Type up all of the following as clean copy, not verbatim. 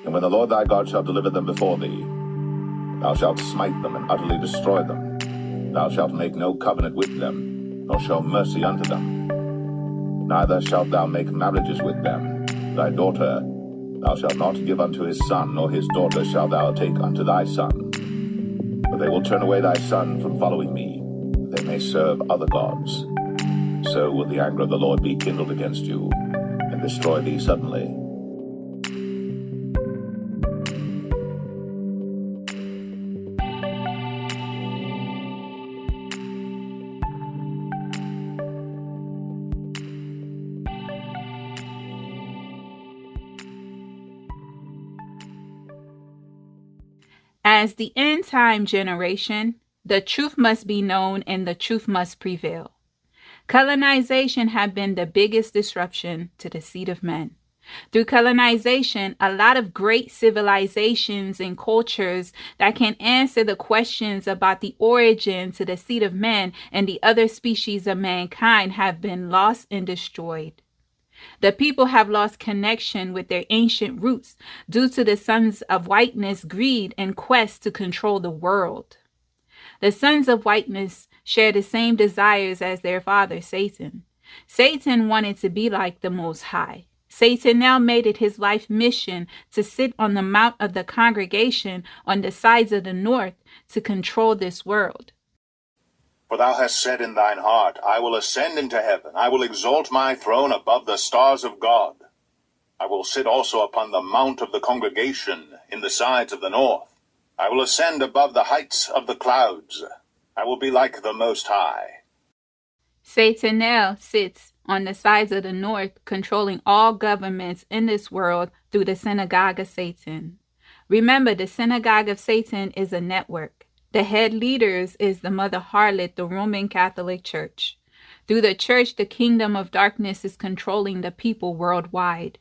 And when the Lord thy God shall deliver them before thee, thou shalt smite them and utterly destroy them. Thou shalt make no covenant with them, nor show mercy unto them. Neither shalt thou make marriages with them. Thy daughter thou shalt not give unto his son, nor his daughter shalt thou take unto thy son. For they will turn away thy son from following me, that they may serve other gods. So will the anger of the Lord be kindled against you, and destroy thee suddenly. As the end-time generation, the truth must be known and the truth must prevail. Colonization had been the biggest disruption to the seed of men. Through colonization, a lot of great civilizations and cultures that can answer the questions about the origin to the seed of man and the other species of mankind have been lost and destroyed. The people have lost connection with their ancient roots due to the sons of whiteness' greed and quest to control the world. The sons of whiteness share the same desires as their father, Satan. Satan wanted to be like the Most High. Satan now made it his life mission to sit on the mount of the congregation on the sides of the north to control this world. For thou hast said in thine heart, I will ascend into heaven, I will exalt my throne above the stars of God. I will sit also upon the mount of the congregation in the sides of the north. I will ascend above the heights of the clouds. I will be like the Most High. Satan now sits on the sides of the north, controlling all governments in this world through the synagogue of Satan. Remember, the synagogue of Satan is a network. The head leaders is the mother harlot, the Roman Catholic Church. Through the church, the kingdom of darkness is controlling the people worldwide.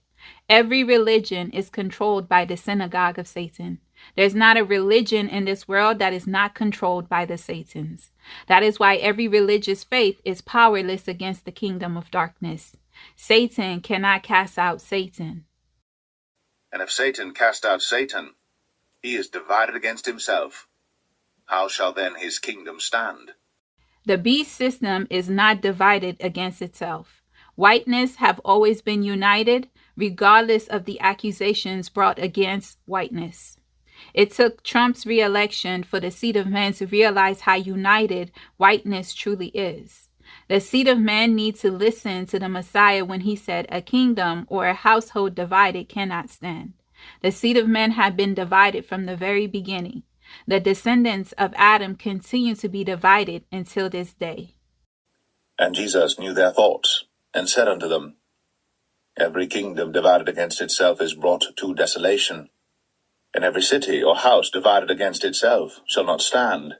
Every religion is controlled by the synagogue of Satan. There's not a religion in this world that is not controlled by the Satans. That is why every religious faith is powerless against the kingdom of darkness. Satan cannot cast out Satan. And if Satan cast out Satan, he is divided against himself. How shall then his kingdom stand? The beast system is not divided against itself. Whiteness have always been united, regardless of the accusations brought against whiteness. It took Trump's re-election for the seed of man to realize how united whiteness truly is. The seed of man needs to listen to the Messiah when he said, a kingdom or a household divided cannot stand. The seed of man had been divided from the very beginning. The descendants of Adam continue to be divided until this day. And Jesus knew their thoughts, and said unto them, Every kingdom divided against itself is brought to desolation, and every city or house divided against itself shall not stand.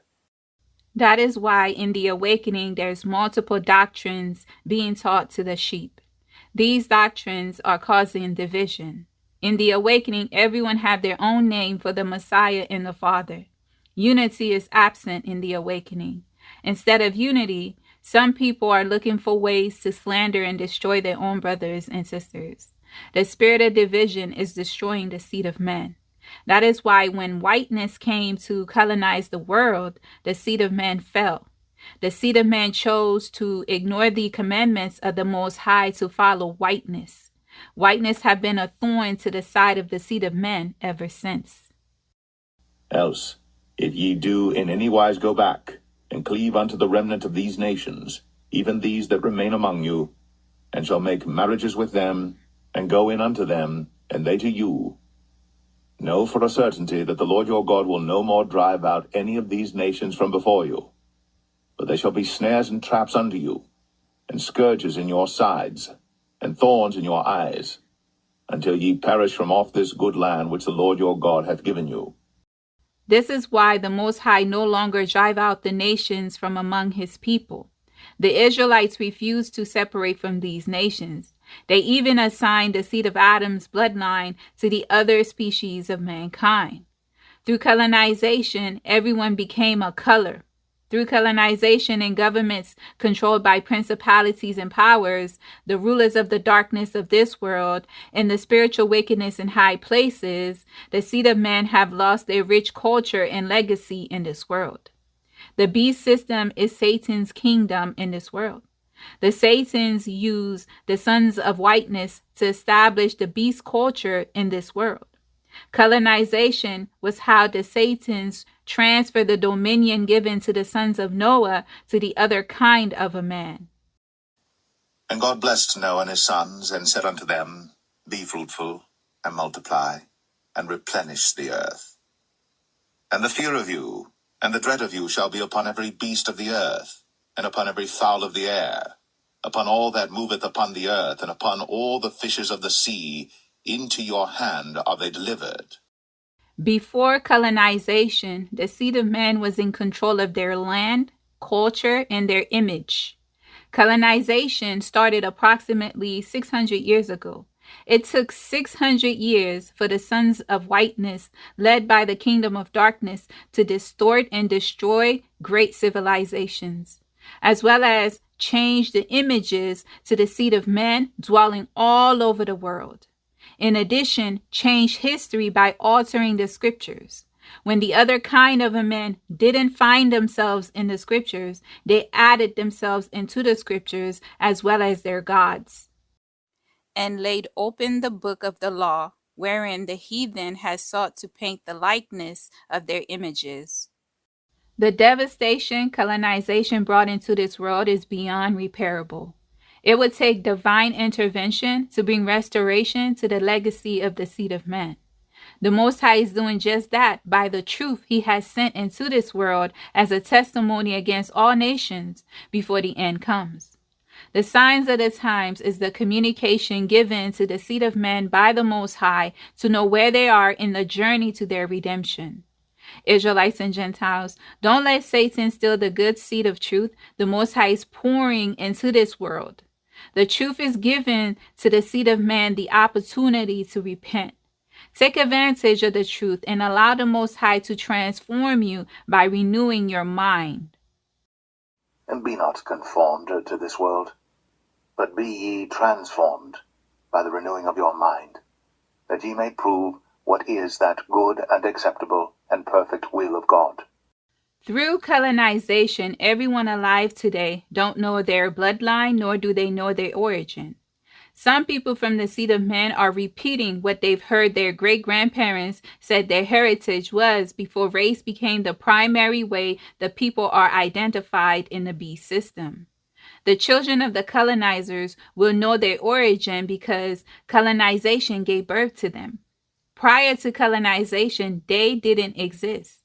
That is why in the awakening there's multiple doctrines being taught to the sheep. These doctrines are causing division. In the awakening, everyone have their own name for the Messiah and the Father. Unity is absent in the awakening. Instead of unity, some people are looking for ways to slander and destroy their own brothers and sisters. The spirit of division is destroying the seed of man. That is why when whiteness came to colonize the world, the seed of man fell. The seed of man chose to ignore the commandments of the Most High to follow whiteness. Whiteness have been a thorn to the side of the seed of men ever since. Else, if ye do in any wise go back, and cleave unto the remnant of these nations, even these that remain among you, and shall make marriages with them, and go in unto them, and they to you, know for a certainty that the Lord your God will no more drive out any of these nations from before you, but they shall be snares and traps unto you, and scourges in your sides, and thorns in your eyes, until ye perish from off this good land which the Lord your God hath given you. This is why the Most High no longer drive out the nations from among his people. The Israelites refused to separate from these nations. They even assigned the seed of Adam's bloodline to the other species of mankind. Through colonization, everyone became a color. Through colonization and governments controlled by principalities and powers, the rulers of the darkness of this world, and the spiritual wickedness in high places, the seed of man have lost their rich culture and legacy in this world. The beast system is Satan's kingdom in this world. The Satans use the sons of whiteness to establish the beast culture in this world. Colonization was how the Satans transfer the dominion given to the sons of Noah to the other kind of a man. And God blessed Noah and his sons, and said unto them, Be fruitful, and multiply, and replenish the earth. And the fear of you, and the dread of you shall be upon every beast of the earth, and upon every fowl of the air, upon all that moveth upon the earth, and upon all the fishes of the sea. Into your hand are they delivered. Before colonization, the seed of man was in control of their land, culture, and their image. Colonization started approximately 600 years ago. It took 600 years for the sons of whiteness, led by the kingdom of darkness, to distort and destroy great civilizations, as well as change the images to the seed of man dwelling all over the world. In addition, change history by altering the scriptures. When the other kind of a man didn't find themselves in the scriptures, they added themselves into the scriptures as well as their gods, and laid open the book of the law, wherein the heathen has sought to paint the likeness of their images. The devastation colonization brought into this world is beyond repairable. It would take divine intervention to bring restoration to the legacy of the seed of man. The Most High is doing just that by the truth he has sent into this world as a testimony against all nations before the end comes. The signs of the times is the communication given to the seed of man by the Most High to know where they are in the journey to their redemption. Israelites and Gentiles, don't let Satan steal the good seed of truth the Most High is pouring into this world. The truth is given to the seed of man the opportunity to repent. Take advantage of the truth and allow the Most High to transform you by renewing your mind. And be not conformed to this world, but be ye transformed by the renewing of your mind, that ye may prove what is that good and acceptable and perfect will of God. Through colonization, everyone alive today don't know their bloodline, nor do they know their origin. Some people from the seed of man are repeating what they've heard their great-grandparents said their heritage was before race became the primary way the people are identified in the beast system. The children of the colonizers will know their origin because colonization gave birth to them. Prior to colonization, they didn't exist.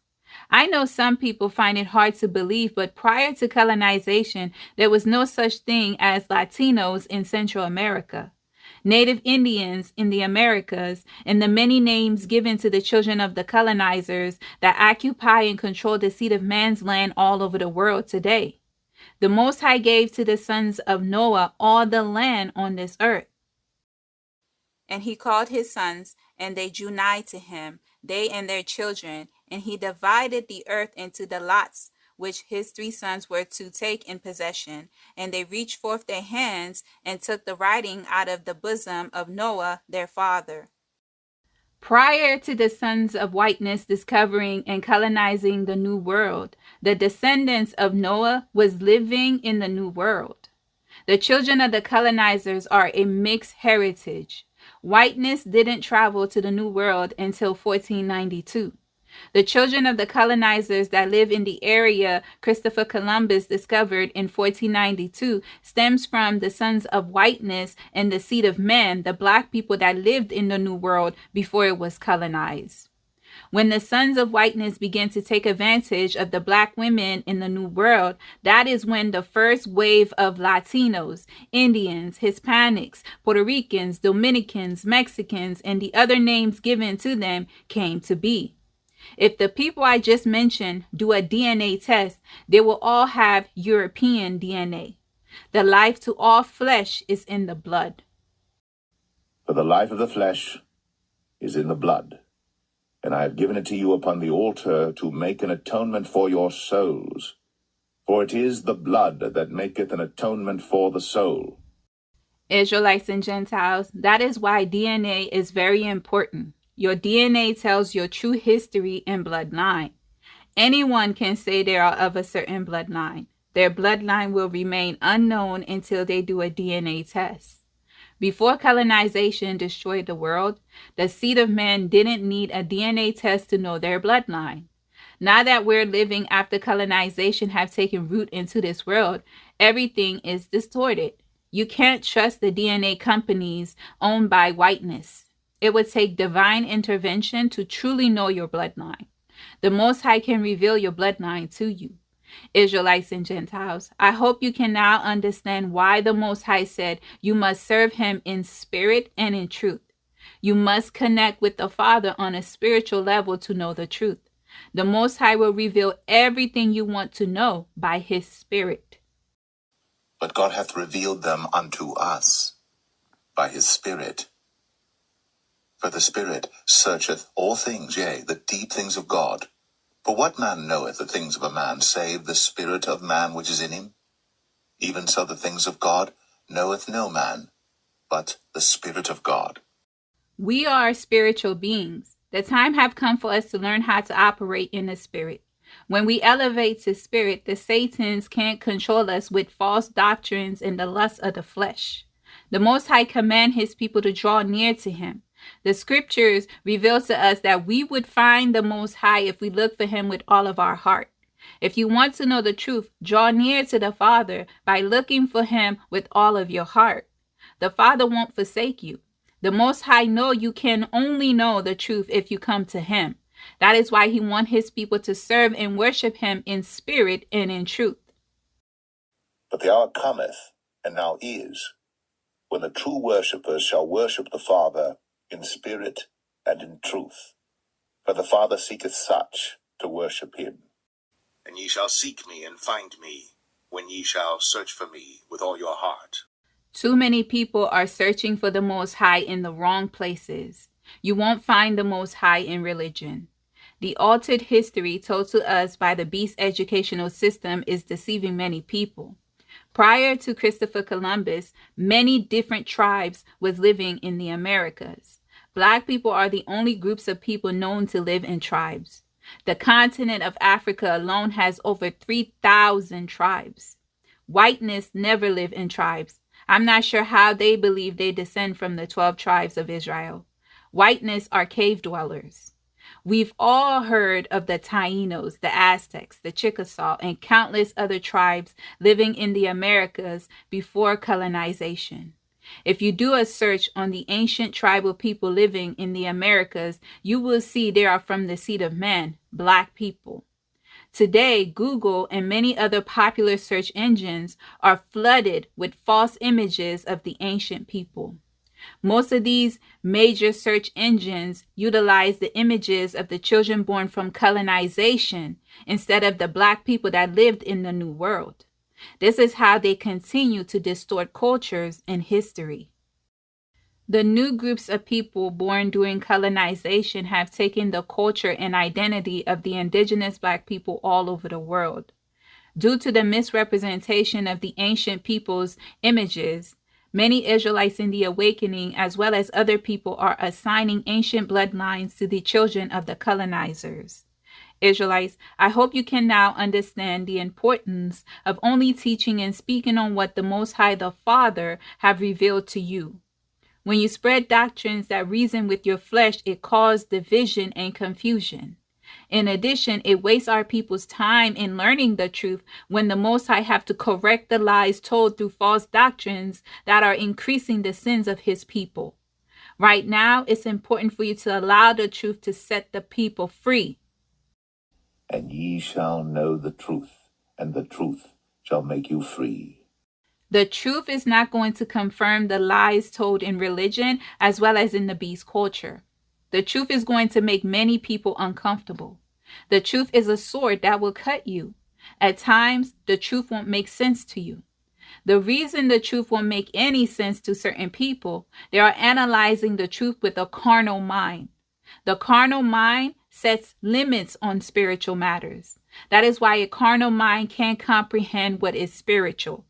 I know some people find it hard to believe, but prior to colonization, there was no such thing as Latinos in Central America, Native Indians in the Americas, and the many names given to the children of the colonizers that occupy and control the seed of man's land all over the world today. The Most High gave to the sons of Noah all the land on this earth. And he called his sons, and they drew nigh to him, they and their children, and he divided the earth into the lots, which his 3 sons were to take in possession. And they reached forth their hands, and took the writing out of the bosom of Noah their father. Prior to the sons of whiteness discovering and colonizing the New World, the descendants of Noah was living in the New World. The children of the colonizers are a mixed heritage. Whiteness didn't travel to the New World until 1492. The children of the colonizers that live in the area Christopher Columbus discovered in 1492 stems from the sons of whiteness and the seed of man, the black people that lived in the New World before it was colonized. When the sons of whiteness began to take advantage of the black women in the New World, that is when the first wave of Latinos, Indians, Hispanics, Puerto Ricans, Dominicans, Mexicans, and the other names given to them came to be. If the people I just mentioned do a DNA test, they will all have European DNA. The life to all flesh is in the blood. For the life of the flesh is in the blood. And I have given it to you upon the altar to make an atonement for your souls. For it is the blood that maketh an atonement for the soul. Israelites and Gentiles, that is why DNA is very important. Your DNA tells your true history and bloodline. Anyone can say they are of a certain bloodline. Their bloodline will remain unknown until they do a DNA test. Before colonization destroyed the world, the seed of man didn't need a DNA test to know their bloodline. Now that we're living after colonization have taken root into this world, everything is distorted. You can't trust the DNA companies owned by whiteness. It would take divine intervention to truly know your bloodline. The Most High can reveal your bloodline to you. Israelites and Gentiles, I hope you can now understand why the Most High said you must serve him in spirit and in truth. You must connect with the Father on a spiritual level to know the truth. The Most High will reveal everything you want to know by his Spirit. But God hath revealed them unto us by his Spirit. For the Spirit searcheth all things, yea, the deep things of God. For what man knoweth the things of a man, save the spirit of man which is in him? Even so the things of God knoweth no man, but the Spirit of God. We are spiritual beings. The time have come for us to learn how to operate in the Spirit. When we elevate to Spirit, the Satans can't control us with false doctrines and the lust of the flesh. The Most High command his people to draw near to him. The scriptures reveal to us that we would find the Most High if we look for him with all of our heart. If you want to know the truth, draw near to the Father by looking for him with all of your heart. The Father won't forsake you. The Most High know you can only know the truth if you come to him. That is why he wants his people to serve and worship him in spirit and in truth. But the hour cometh, and now is, when the true worshippers shall worship the Father in spirit and in truth. For the Father seeketh such to worship him. And ye shall seek me and find me, when ye shall search for me with all your heart. Too many people are searching for the Most High in the wrong places. You won't find the Most High in religion. The altered history told to us by the beast educational system is deceiving many people. Prior to Christopher Columbus, many different tribes was living in the Americas. Black people are the only groups of people known to live in tribes. The continent of Africa alone has over 3,000 tribes. Whiteness never lived in tribes. I'm not sure how they believe they descend from the 12 tribes of Israel. Whiteness are cave dwellers. We've all heard of the Taínos, the Aztecs, the Chickasaw, and countless other tribes living in the Americas before colonization. If you do a search on the ancient tribal people living in the Americas, you will see they are from the seed of man, Black people. Today, Google and many other popular search engines are flooded with false images of the ancient people. Most of these major search engines utilize the images of the children born from colonization instead of the Black people that lived in the New World. This is how they continue to distort cultures and history. The new groups of people born during colonization have taken the culture and identity of the indigenous Black people all over the world. Due to the misrepresentation of the ancient people's images, many Israelites in the awakening, as well as other people, are assigning ancient bloodlines to the children of the colonizers. Israelites, I hope you can now understand the importance of only teaching and speaking on what the Most High, the Father, have revealed to you. When you spread doctrines that reason with your flesh, it causes division and confusion. In addition, it wastes our people's time in learning the truth when the Most High have to correct the lies told through false doctrines that are increasing the sins of his people. Right now, it's important for you to allow the truth to set the people free. And ye shall know the truth, and the truth shall make you free. The truth is not going to confirm the lies told in religion as well as in the beast culture. The truth is going to make many people uncomfortable. The truth is a sword that will cut you. At times, the truth won't make sense to you. The reason the truth won't make any sense to certain people, they are analyzing the truth with a carnal mind. The carnal mind sets limits on spiritual matters. That is why a carnal mind can't comprehend what is spiritual.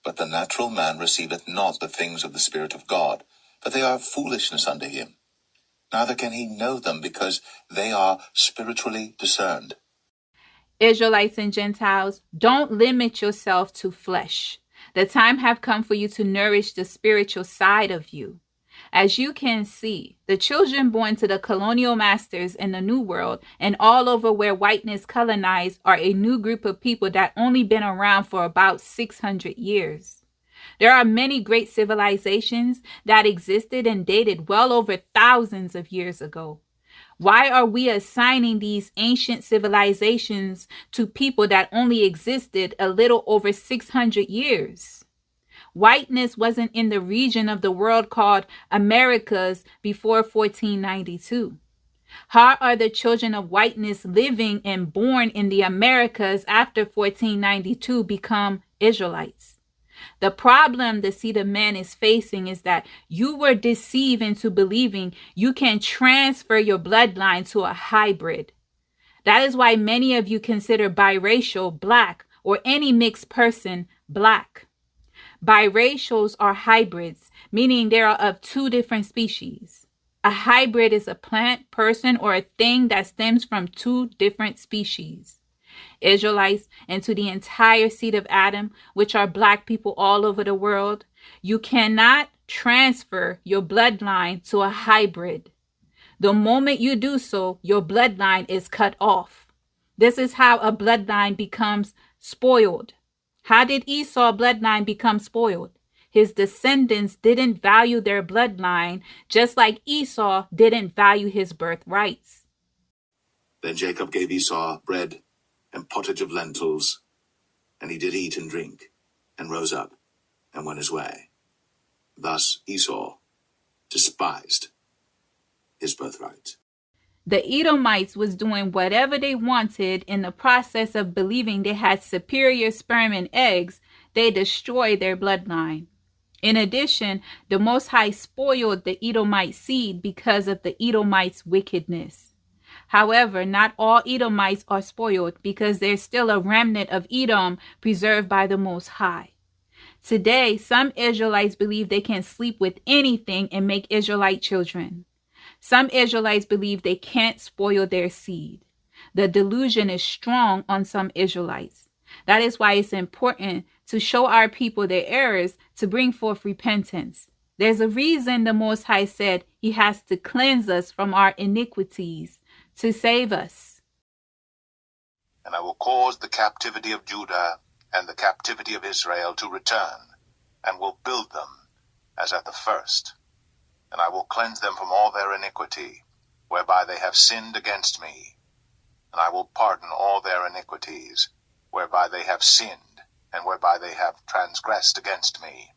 But the natural man receiveth not the things of the Spirit of God, for they are foolishness unto him. Neither can he know them, because they are spiritually discerned. Israelites and Gentiles, don't limit yourself to flesh. The time have come for you to nourish the spiritual side of you. As you can see, the children born to the colonial masters in the New World and all over where whiteness colonized are a new group of people that only been around for about 600 years. There are many great civilizations that existed and dated well over thousands of years ago. Why are we assigning these ancient civilizations to people that only existed a little over 600 years? Whiteness wasn't in the region of the world called Americas before 1492. How are the children of whiteness living and born in the Americas after 1492 become Israelites? The problem the seed of man is facing is that you were deceived into believing you can transfer your bloodline to a hybrid. That is why many of you consider biracial black or any mixed person black. Biracials are hybrids, meaning they are of two different species. A hybrid is a plant, person, or a thing that stems from two different species. Israelites, and to the entire seed of Adam, which are black people all over the world, you cannot transfer your bloodline to a hybrid. The moment you do so, your bloodline is cut off. This is how a bloodline becomes spoiled. How did Esau's bloodline become spoiled? His descendants didn't value their bloodline, just like Esau didn't value his birthrights. Then Jacob gave Esau bread and pottage of lentils, and he did eat and drink, and rose up, and went his way. Thus Esau despised his birthright. The Edomites was doing whatever they wanted in the process of believing they had superior sperm and eggs. They destroyed their bloodline. In addition, the Most High spoiled the Edomite seed because of the Edomites' wickedness. However, not all Edomites are spoiled because there's still a remnant of Edom preserved by the Most High. Today, some Israelites believe they can sleep with anything and make Israelite children. Some Israelites believe they can't spoil their seed. The delusion is strong on some Israelites. That is why it's important to show our people their errors to bring forth repentance. There's a reason the Most High said he has to cleanse us from our iniquities to save us. And I will cause the captivity of Judah and the captivity of Israel to return, and will build them as at the first. And I will cleanse them from all their iniquity, whereby they have sinned against me. And I will pardon all their iniquities, whereby they have sinned, and whereby they have transgressed against me.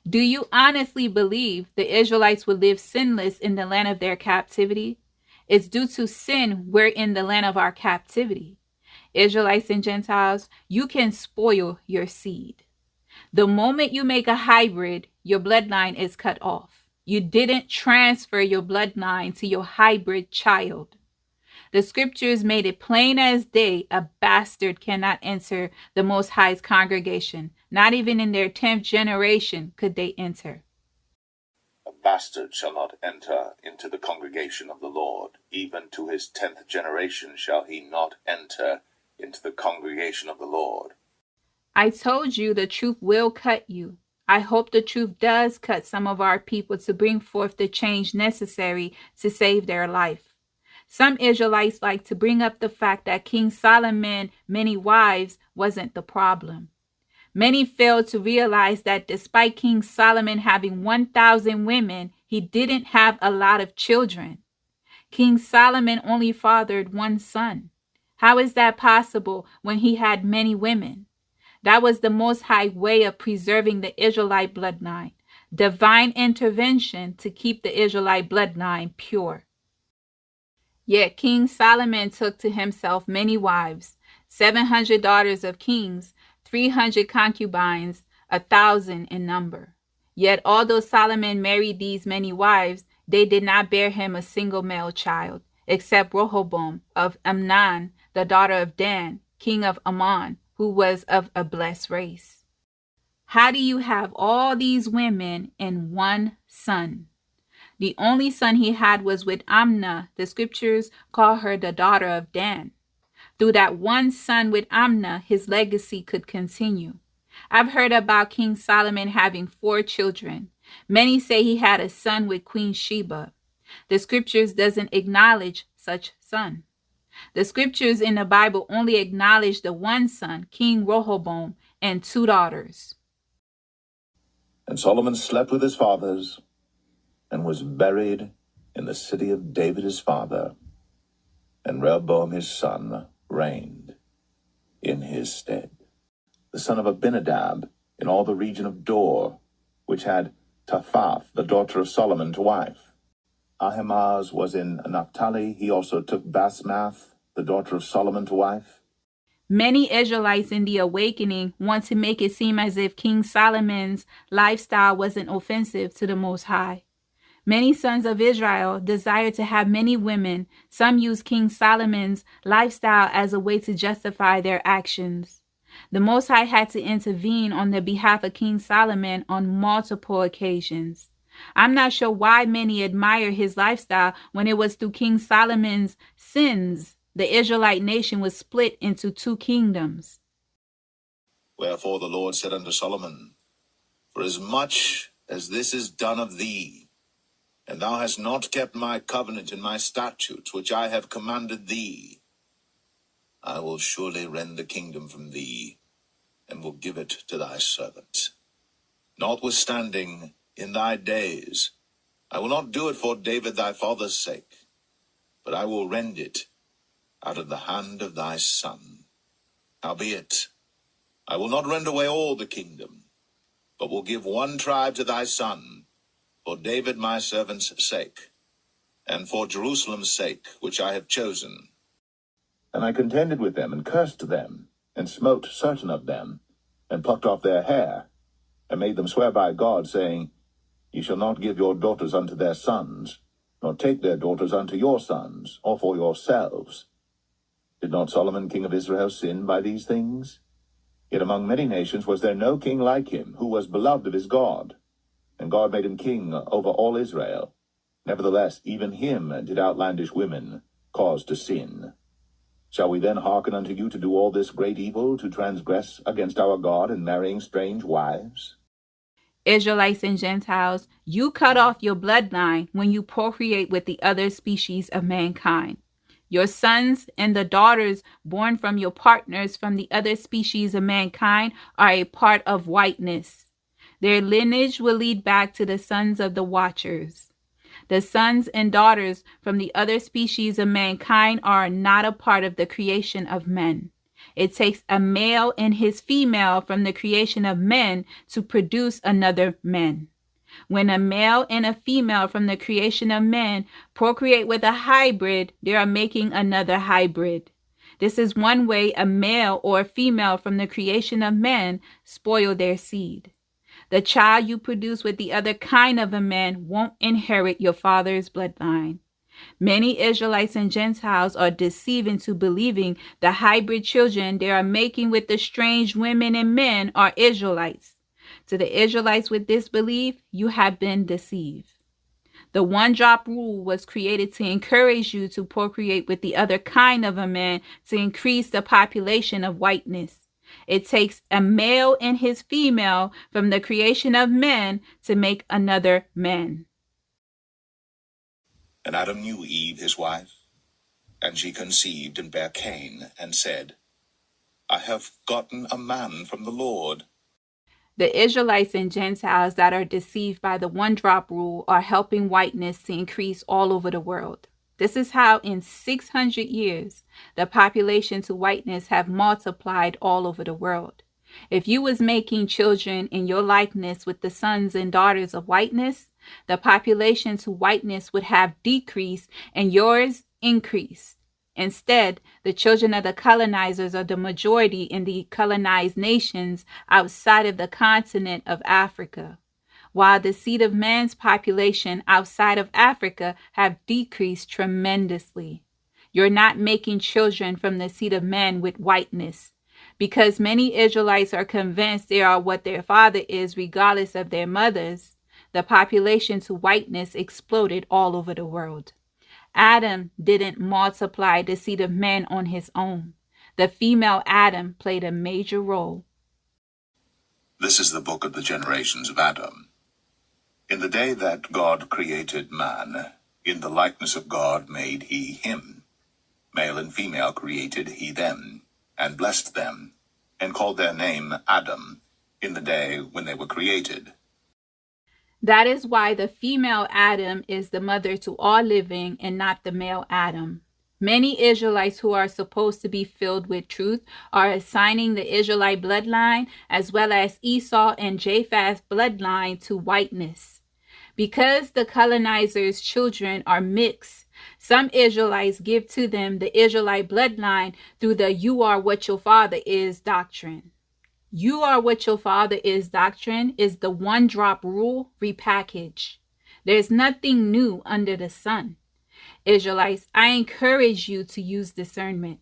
Do you honestly believe the Israelites would live sinless in the land of their captivity? It's due to sin we're in the land of our captivity. Israelites and Gentiles, you can spoil your seed. The moment you make a hybrid, your bloodline is cut off. You didn't transfer your bloodline to your hybrid child. The scriptures made it plain as day, a bastard cannot enter the Most High's congregation. Not even in their 10th generation could they enter. A bastard shall not enter into the congregation of the Lord. Even to his 10th generation shall he not enter into the congregation of the Lord. I told you the truth will cut you. I hope the truth does cut some of our people to bring forth the change necessary to save their life. Some Israelites like to bring up the fact that King Solomon, many wives, wasn't the problem. Many fail to realize that despite King Solomon having 1,000 women, he didn't have a lot of children. King Solomon only fathered one son. How is that possible when he had many women? That was the Most High way of preserving the Israelite bloodline. Divine intervention to keep the Israelite bloodline pure. Yet King Solomon took to himself many wives, 700 daughters of kings, 300 concubines, 1,000 in number. Yet although Solomon married these many wives, they did not bear him a single male child. except Rehoboam of Amnon, the daughter of Dan, king of Ammon, who was of a blessed race. How do you have all these women and one son? The only son he had was with Amnah. The scriptures call her the daughter of Dan. Through that one son with Amnah, his legacy could continue. I've heard about King Solomon having 4 children. Many say he had a son with Queen Sheba. The scriptures doesn't acknowledge such son. The scriptures in the Bible only acknowledge the one son, King Rehoboam, and 2 daughters. And Solomon slept with his fathers and was buried in the city of David his father. And Rehoboam his son reigned in his stead. The son of Abinadab in all the region of Dor, which had Taphath, the daughter of Solomon, to wife. Ahimaaz was in Naphtali. He also took Basmath, the daughter of Solomon, to wife. Many Israelites in the awakening want to make it seem as if King Solomon's lifestyle wasn't offensive to the Most High. Many sons of Israel desire to have many women. Some use King Solomon's lifestyle as a way to justify their actions. The Most High had to intervene on the behalf of King Solomon on multiple occasions. I'm not sure why many admire his lifestyle when it was through King Solomon's sins the Israelite nation was split into 2 kingdoms. Wherefore the Lord said unto Solomon, Forasmuch as this is done of thee, and thou hast not kept my covenant and my statutes, which I have commanded thee, I will surely rend the kingdom from thee, and will give it to thy servants. Notwithstanding, in thy days, I will not do it for David thy father's sake, but I will rend it out of the hand of thy son. Howbeit, I will not rend away all the kingdom, but will give 1 tribe to thy son, for David my servant's sake, and for Jerusalem's sake, which I have chosen. And I contended with them, and cursed them, and smote certain of them, and plucked off their hair, and made them swear by God, saying, Ye shall not give your daughters unto their sons, nor take their daughters unto your sons, or for yourselves. Did not Solomon king of Israel sin by these things? Yet among many nations was there no king like him, who was beloved of his God. And God made him king over all Israel. Nevertheless, even him did outlandish women cause to sin. Shall we then hearken unto you to do all this great evil, to transgress against our God in marrying strange wives? Israelites and Gentiles, you cut off your bloodline when you procreate with the other species of mankind. Your sons and the daughters born from your partners from the other species of mankind are a part of whiteness. Their lineage will lead back to the sons of the Watchers. The sons and daughters from the other species of mankind are not a part of the creation of men. It takes a male and his female from the creation of men to produce another man. When a male and a female from the creation of men procreate with a hybrid, they are making another hybrid. This is one way a male or a female from the creation of men spoil their seed. The child you produce with the other kind of a man won't inherit your father's bloodline. Many Israelites and Gentiles are deceived into believing the hybrid children they are making with the strange women and men are Israelites. To the Israelites with this belief, you have been deceived. The 1-drop rule was created to encourage you to procreate with the other kind of a man to increase the population of whiteness. It takes a male and his female from the creation of men to make another man. And Adam knew Eve his wife, and she conceived and bare Cain, and said, I have gotten a man from the Lord. The Israelites and Gentiles that are deceived by the 1-drop rule are helping whiteness to increase all over the world. This is how in 600 years, the population to whiteness have multiplied all over the world. If you was making children in your likeness with the sons and daughters of whiteness, the population to whiteness would have decreased and yours increased. Instead, the children of the colonizers are the majority in the colonized nations outside of the continent of Africa. while the seed of man's population outside of Africa have decreased tremendously. You're not making children from the seed of man with whiteness, because many Israelites are convinced they are what their father is regardless of their mothers. The population to whiteness exploded all over the world. Adam didn't multiply the seed of man on his own. The female Adam played a major role. This is the book of the generations of Adam. In the day that God created man, in the likeness of God made he him. Male and female created he them, and blessed them, and called their name Adam, in the day when they were created. That is why the female Adam is the mother to all living and not the male Adam. Many Israelites who are supposed to be filled with truth are assigning the Israelite bloodline as well as Esau and Japheth's bloodline to whiteness. Because the colonizers' children are mixed, some Israelites give to them the Israelite bloodline through the "you are what your father is" doctrine. You are what your father is doctrine is the one-drop rule repackaged. There's nothing new under the sun. Israelites, I encourage you to use discernment.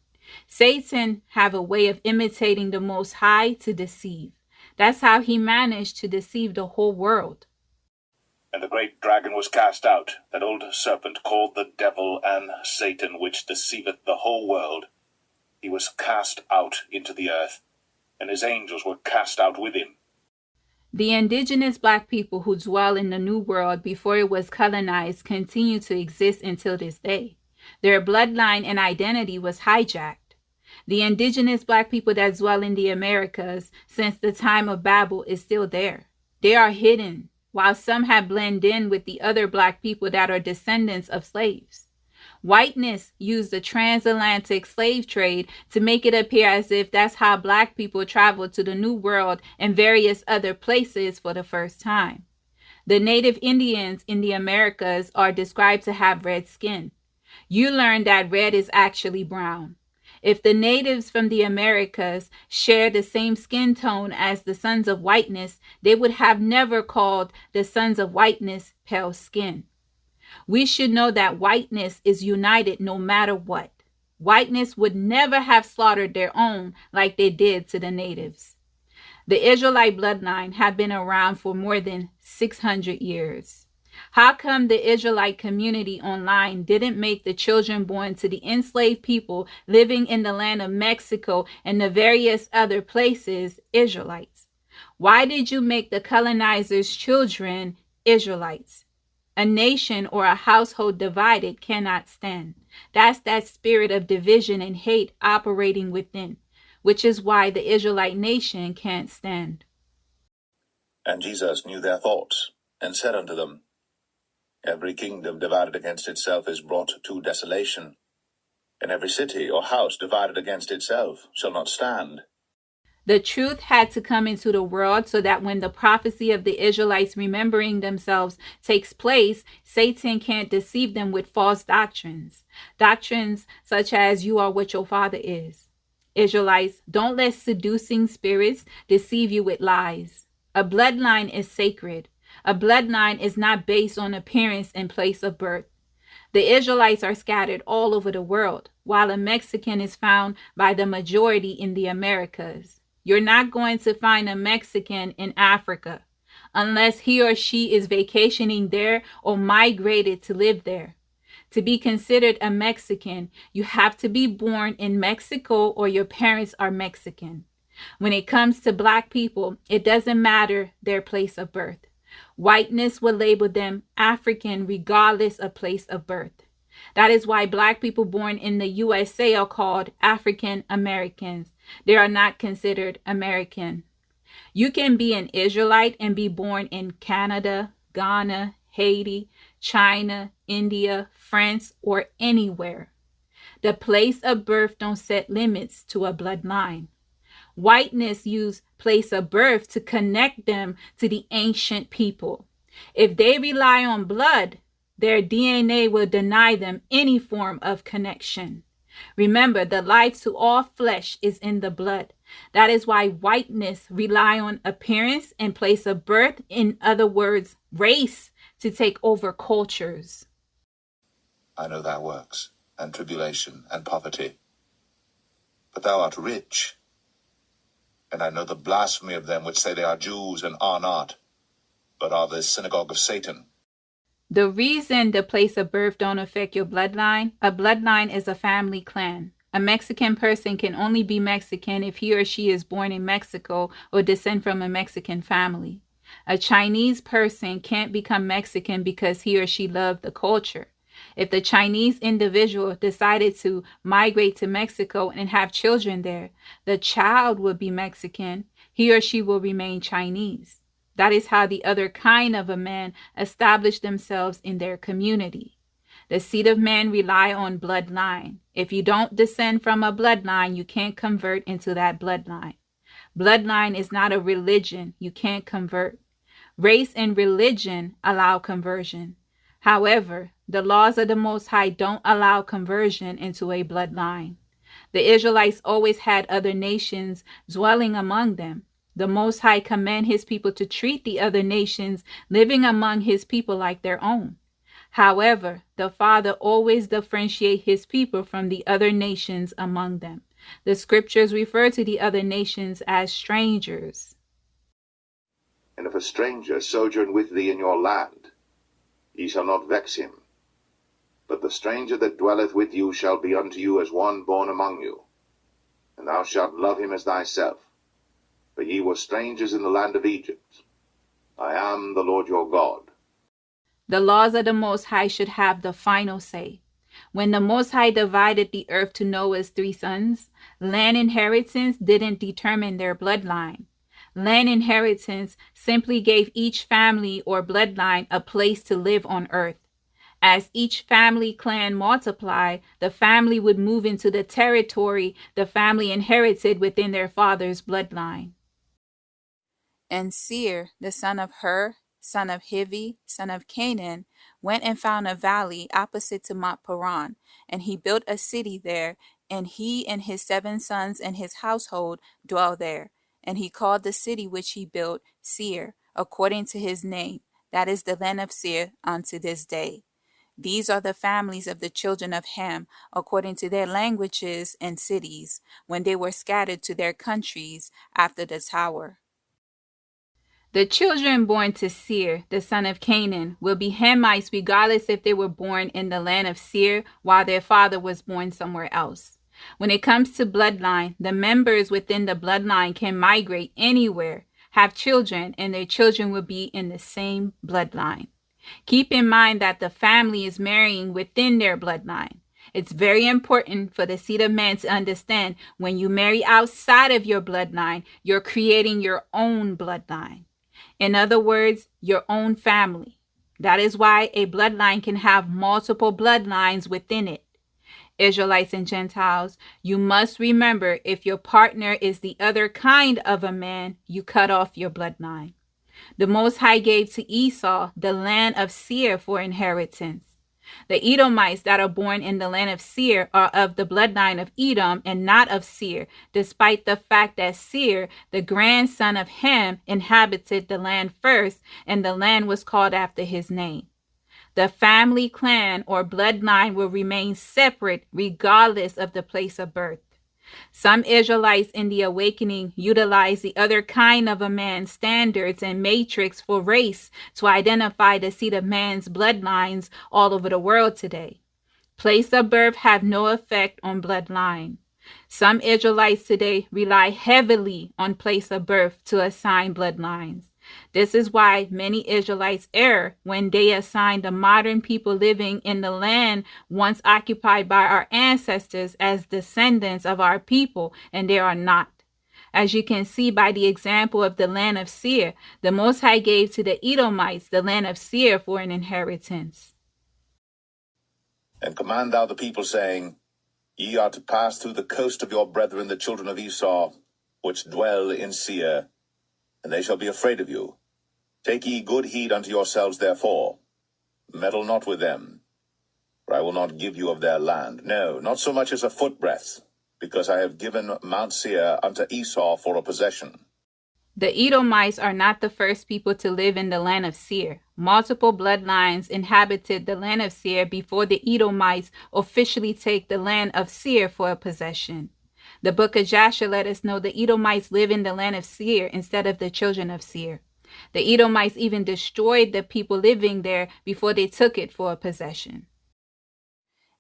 Satan have a way of imitating the Most High to deceive. That's how he managed to deceive the whole world. And the great dragon was cast out, that old serpent called the devil and Satan, which deceiveth the whole world. He was cast out into the earth, and his angels were cast out with him. The indigenous black people who dwell in the New World before it was colonized continue to exist until this day. Their bloodline and identity was hijacked. The indigenous black people that dwell in the Americas since the time of Babel is still there. They are hidden, while some have blended in with the other black people that are descendants of slaves. Whiteness used the transatlantic slave trade to make it appear as if that's how black people traveled to the New World and various other places for the first time. The native Indians in the Americas are described to have red skin. You learn that red is actually brown. If the natives from the Americas share the same skin tone as the sons of whiteness, they would have never called the sons of whiteness pale skin. We should know that whiteness is united no matter what. Whiteness would never have slaughtered their own like they did to the natives. The Israelite bloodline have been around for more than 600 years. How come the Israelite community online didn't make the children born to the enslaved people living in the land of Mexico and the various other places Israelites? Why did you make the colonizers' children Israelites? A nation or a household divided cannot stand. That's that spirit of division and hate operating within, which is why the Israelite nation can't stand. And Jesus knew their thoughts, and said unto them, Every kingdom divided against itself is brought to desolation, and every city or house divided against itself shall not stand. The truth had to come into the world so that when the prophecy of the Israelites remembering themselves takes place, Satan can't deceive them with false doctrines. Doctrines such as "you are what your father is." Israelites, don't let seducing spirits deceive you with lies. A bloodline is sacred. A bloodline is not based on appearance and place of birth. The Israelites are scattered all over the world, while a Mexican is found by the majority in the Americas. You're not going to find a Mexican in Africa unless he or she is vacationing there or migrated to live there. To be considered a Mexican, you have to be born in Mexico or your parents are Mexican. When it comes to black people, it doesn't matter their place of birth. Whiteness will label them African regardless of place of birth. That is why black people born in the USA are called African Americans. They are not considered American. You can be an Israelite and be born in Canada, Ghana, Haiti, China, India, France, or anywhere. The place of birth don't set limits to a bloodline. Whiteness use place of birth to connect them to the ancient people. If they rely on blood, their DNA will deny them any form of connection. Remember, the life to all flesh is in the blood. That is why whiteness rely on appearance in place of birth. In other words, race to take over cultures. I know thy works, and tribulation, and poverty. But thou art rich. And I know the blasphemy of them which say they are Jews and are not, but are the synagogue of Satan. The reason the place of birth don't affect your bloodline, a bloodline is a family clan. A Mexican person can only be Mexican if he or she is born in Mexico or descend from a Mexican family. A Chinese person can't become Mexican because he or she loved the culture. If the Chinese individual decided to migrate to Mexico and have children there, the child will be Mexican. He or she will remain Chinese. That is how the other kind of a man establish themselves in their community. The seed of man rely on bloodline. If you don't descend from a bloodline, you can't convert into that bloodline. Bloodline is not a religion. You can't convert. Race and religion allow conversion. However, the laws of the Most High don't allow conversion into a bloodline. The Israelites always had other nations dwelling among them. The Most High command his people to treat the other nations living among his people like their own. However, the Father always differentiates his people from the other nations among them. The scriptures refer to the other nations as strangers. And if a stranger sojourn with thee in your land, ye shall not vex him. But the stranger that dwelleth with you shall be unto you as one born among you, and thou shalt love him as thyself. For ye were strangers in the land of Egypt. I am the Lord your God. The laws of the Most High should have the final say. When the Most High divided the earth to Noah's 3 sons, land inheritance didn't determine their bloodline. Land inheritance simply gave each family or bloodline a place to live on earth. As each family clan multiplied, the family would move into the territory the family inherited within their father's bloodline. And Seir, the son of Hur, son of Hivi, son of Canaan, went and found a valley opposite to Mount Paran, and he built a city there, and he and his 7 sons and his household dwell there. And he called the city which he built Seir, according to his name. That is the land of Seir unto this day. These are the families of the children of Ham, according to their languages and cities, when they were scattered to their countries after the tower. The children born to Seir, the son of Canaan, will be Hamites regardless if they were born in the land of Seir while their father was born somewhere else. When it comes to bloodline, the members within the bloodline can migrate anywhere, have children, and their children will be in the same bloodline. Keep in mind that the family is marrying within their bloodline. It's very important for the seed of man to understand when you marry outside of your bloodline, you're creating your own bloodline. In other words, your own family. That is why a bloodline can have multiple bloodlines within it. Israelites and Gentiles, you must remember if your partner is the other kind of a man, you cut off your bloodline. The Most High gave to Esau the land of Seir for inheritance. The Edomites that are born in the land of Seir are of the bloodline of Edom and not of Seir, despite the fact that Seir, the grandson of Ham, inhabited the land first, and the land was called after his name. The family clan or bloodline will remain separate regardless of the place of birth. Some Israelites in the awakening utilize the other kind of a man standards and matrix for race to identify the seed of man's bloodlines all over the world today. Place of birth have no effect on bloodline. Some Israelites today rely heavily on place of birth to assign bloodlines. This is why many Israelites err when they assign the modern people living in the land once occupied by our ancestors as descendants of our people, and they are not. As you can see by the example of the land of Seir, the Most High gave to the Edomites the land of Seir for an inheritance. And command thou the people, saying, Ye are to pass through the coast of your brethren the children of Esau, which dwell in Seir, and they shall be afraid of you. Take ye good heed unto yourselves, therefore. Meddle not with them. For I will not give you of their land, no, not so much as a footbreadth, because I have given Mount Seir unto Esau for a possession. The Edomites are not the first people to live in the land of Seir. Multiple bloodlines inhabited the land of Seir before the Edomites officially take the land of Seir for a possession. The book of Jasher let us know the Edomites live in the land of Seir instead of the children of Seir. The Edomites even destroyed the people living there before they took it for a possession.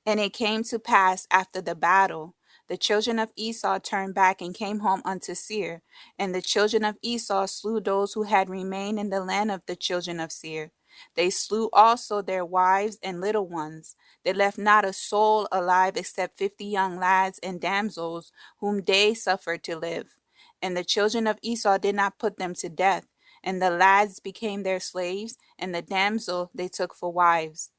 And it came to pass after the battle, the children of Esau turned back and came home unto Seir. And the children of Esau slew those who had remained in the land of the children of Seir. They slew also their wives and little ones. They left not a soul alive except 50 young lads and damsels, whom they suffered to live. And the children of Esau did not put them to death. And the lads became their slaves, and the damsel they took for wives.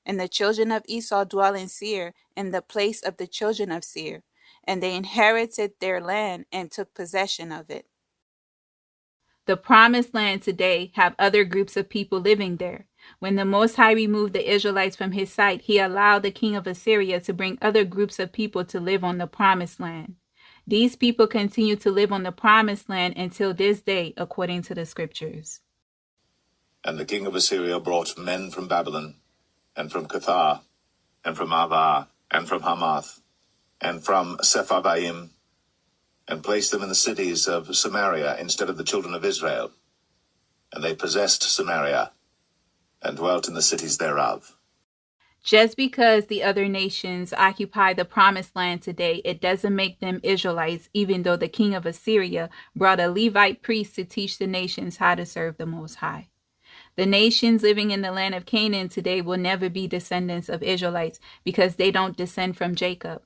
And the children of Esau dwell in Seir, in the place of the children of Seir. And they inherited their land and took possession of it. The promised land today have other groups of people living there. When the Most High removed the Israelites from his sight, he allowed the king of Assyria to bring other groups of people to live on the promised land. These people continue to live on the promised land until this day, according to the scriptures. And the king of Assyria brought men from Babylon, and from Cathar, and from Ava, and from Hamath, and from Sepharvaim, and placed them in the cities of Samaria instead of the children of Israel. And they possessed Samaria, and dwelt in the cities thereof. Just because the other nations occupy the promised land today, it doesn't make them Israelites, even though the king of Assyria brought a Levite priest to teach the nations how to serve the Most High. The nations living in the land of Canaan today will never be descendants of Israelites because they don't descend from Jacob.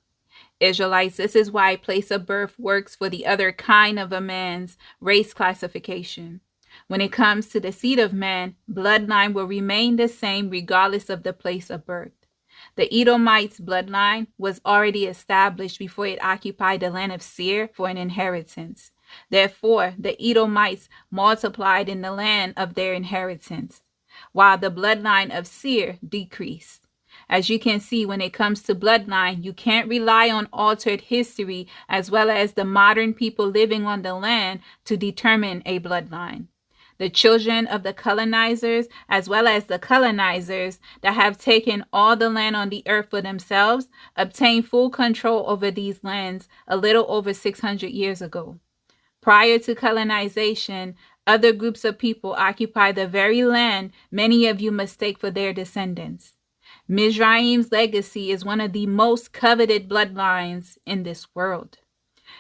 Israelites, this is why place of birth works for the other kind of a man's race classification. When it comes to the seed of man, bloodline will remain the same regardless of the place of birth. The Edomites' bloodline was already established before it occupied the land of Seir for an inheritance. Therefore, the Edomites multiplied in the land of their inheritance, while the bloodline of Seir decreased. As you can see, when it comes to bloodline, you can't rely on altered history as well as the modern people living on the land to determine a bloodline. The children of the colonizers, as well as the colonizers that have taken all the land on the earth for themselves, obtained full control over these lands a little over 600 years ago. Prior to colonization, other groups of people occupied the very land many of you mistake for their descendants. Mizraim's legacy is one of the most coveted bloodlines in this world.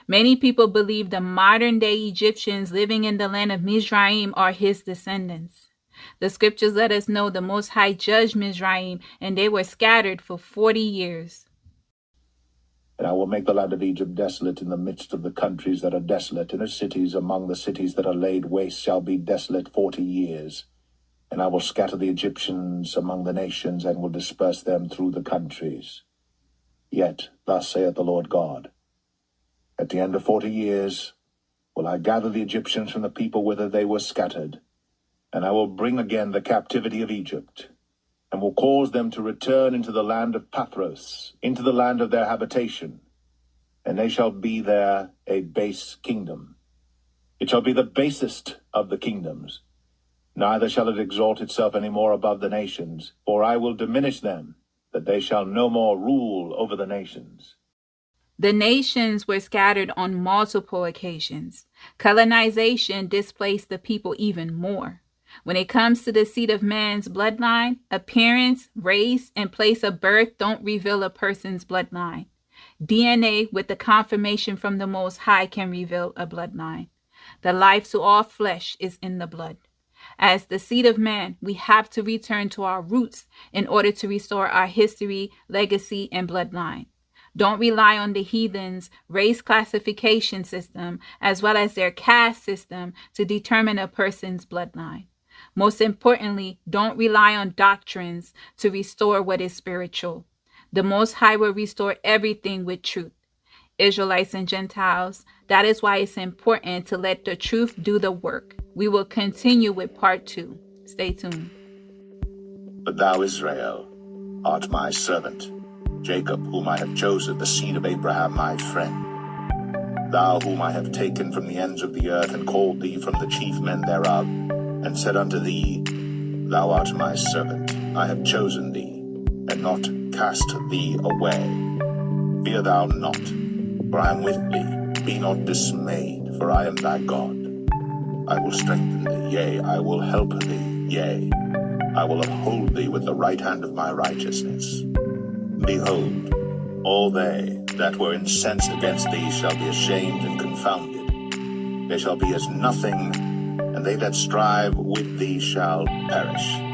Many people believe the modern-day Egyptians living in the land of Mizraim are his descendants. The scriptures let us know the Most High judged Mizraim, and they were scattered for 40 years. And I will make the land of Egypt desolate in the midst of the countries that are desolate, and her cities among the cities that are laid waste shall be desolate 40 years. And I will scatter the Egyptians among the nations, and will disperse them through the countries. Yet, thus saith the Lord God, at the end of 40 years will I gather the Egyptians from the people whither they were scattered, and I will bring again the captivity of Egypt, and will cause them to return into the land of Pathros, into the land of their habitation, and they shall be there a base kingdom. It shall be the basest of the kingdoms, neither shall it exalt itself any more above the nations, for I will diminish them, that they shall no more rule over the nations. The nations were scattered on multiple occasions. Colonization displaced the people even more. When it comes to the seed of man's bloodline, appearance, race, and place of birth don't reveal a person's bloodline. DNA with the confirmation from the Most High can reveal a bloodline. The life to all flesh is in the blood. As the seed of man, we have to return to our roots in order to restore our history, legacy, and bloodline. Don't rely on the heathens' race classification system as well as their caste system to determine a person's bloodline. Most importantly, don't rely on doctrines to restore what is spiritual. The Most High will restore everything with truth. Israelites and Gentiles, that is why it's important to let the truth do the work. We will continue with part 2. Stay tuned. But thou, Israel, art my servant, Jacob, whom I have chosen, the seed of Abraham, my friend. Thou whom I have taken from the ends of the earth, and called thee from the chief men thereof, and said unto thee, Thou art my servant, I have chosen thee, and not cast thee away. Fear thou not, for I am with thee. Be not dismayed, for I am thy God. I will strengthen thee, yea, I will help thee, yea, I will uphold thee with the right hand of my righteousness. Behold, all they that were incensed against thee shall be ashamed and confounded. They shall be as nothing, and they that strive with thee shall perish.